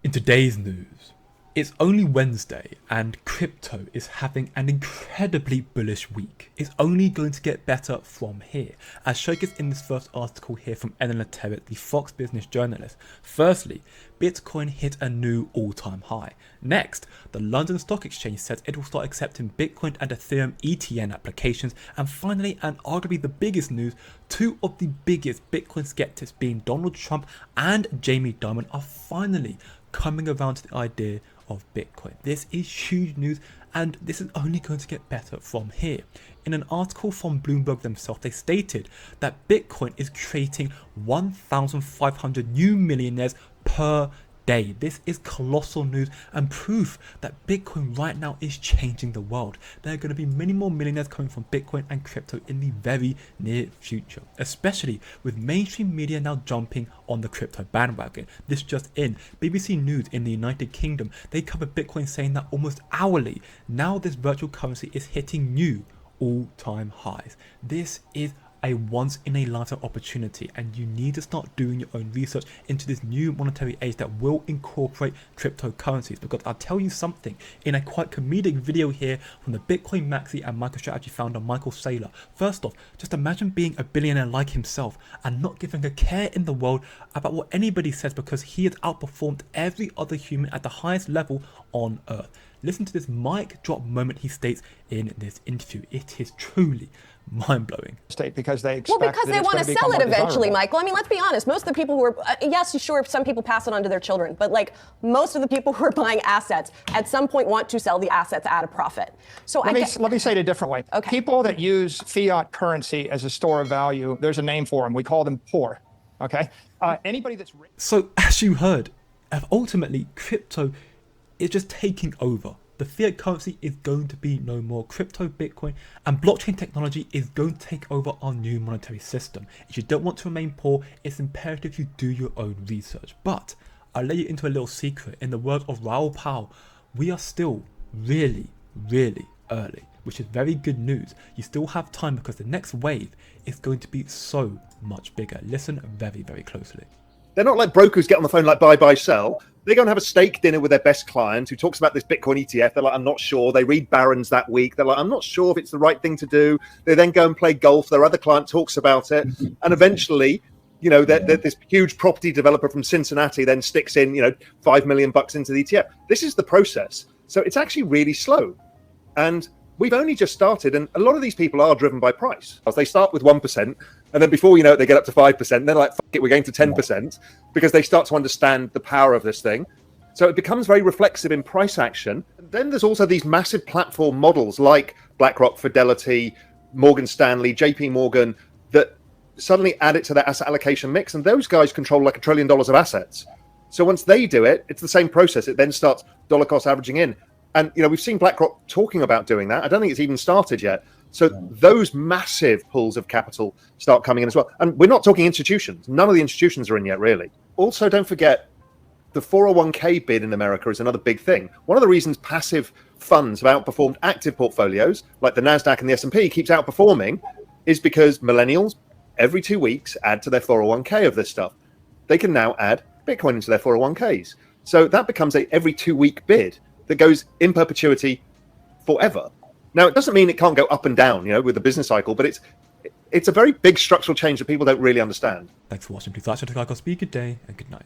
In today's news, it's only Wednesday and crypto is having an incredibly bullish week. It's only going to get better from here. As showcased in this first article here from Eleanor Terrett, the Fox Business journalist. Firstly, Bitcoin hit a new all-time high. Next, the London Stock Exchange says it will start accepting Bitcoin and Ethereum ETN applications. And finally, and arguably the biggest news, two of the biggest Bitcoin skeptics being Donald Trump and Jamie Dimon are finally coming around to the idea of Bitcoin. This is huge news and this is only going to get better from here. In an article from Bloomberg themselves, they stated that Bitcoin is creating 1,500 new millionaires per day. This is colossal news and proof that Bitcoin right now is changing the world. There are going to be many more millionaires coming from Bitcoin and crypto in the very near future, especially with mainstream media now jumping on the crypto bandwagon. This just in, BBC News in the United Kingdom, they covered Bitcoin saying that almost hourly, now this virtual currency is hitting new all-time highs. This is a once in a lifetime opportunity and you need to start doing your own research into this new monetary age that will incorporate cryptocurrencies, because I'll tell you something, in a quite comedic video here from the Bitcoin Maxi and MicroStrategy founder Michael Saylor. First off, just imagine being a billionaire like himself and not giving a care in the world about what anybody says, because he has outperformed every other human at the highest level on earth. Listen to this mic drop moment he states in this interview. It is truly mind-blowing. Because they expect because they want to sell it eventually, Michael. I mean, let's be honest. Most of the people who are, yes, sure, some people pass it on to their children, but like most of the people who are buying assets at some point want to sell the assets at a profit. So let me say it a different way. Okay. People that use fiat currency as a store of value, there's a name for them. We call them poor. Okay. Anybody that's so as you heard, ultimately crypto is just taking over. The fiat currency is going to be no more. Crypto, Bitcoin, and blockchain technology is going to take over our new monetary system. If you don't want to remain poor, it's imperative you do your own research. But I'll let you into a little secret. In the words of Raoul, we are still really, really early, which is very good news. You still have time because the next wave is going to be so much bigger. Listen very, very closely. They're not like brokers get on the phone like buy, sell. They go and have a steak dinner with their best client who talks about this Bitcoin ETF. They're like, I'm not sure. They read Barron's that week. They're like, I'm not sure if it's the right thing to do. They then go and play golf. Their other client talks about it. And eventually, you know, this huge property developer from Cincinnati then sticks in, you know, $5 million into the ETF. This is the process. So it's actually really slow. And we've only just started. And a lot of these people are driven by price. They start with 1%. And then before you know it, they get up to 5%. They're like, fuck it, we're going to 10% because they start to understand the power of this thing. So it becomes very reflexive in price action. Then there's also these massive platform models like BlackRock, Fidelity, Morgan Stanley, JP Morgan, that suddenly add it to their asset allocation mix. And those guys control like $1 trillion of assets. So once they do it, it's the same process. It then starts dollar cost averaging in. And, you know, we've seen BlackRock talking about doing that. I don't think it's even started yet. So those massive pools of capital start coming in as well. And we're not talking institutions. None of the institutions are in yet, really. Also, don't forget, the 401k bid in America is another big thing. One of the reasons passive funds have outperformed active portfolios, like the NASDAQ and the S&P, keeps outperforming, is because millennials, every 2 weeks, add to their 401k of this stuff. They can now add Bitcoin into their 401ks. So that becomes a every 2 week bid that goes in perpetuity forever. Now, it doesn't mean it can't go up and down, you know, with the business cycle, but it's a very big structural change that people don't really understand. Thanks for watching. Please like, subscribe, speak, good day, and good night.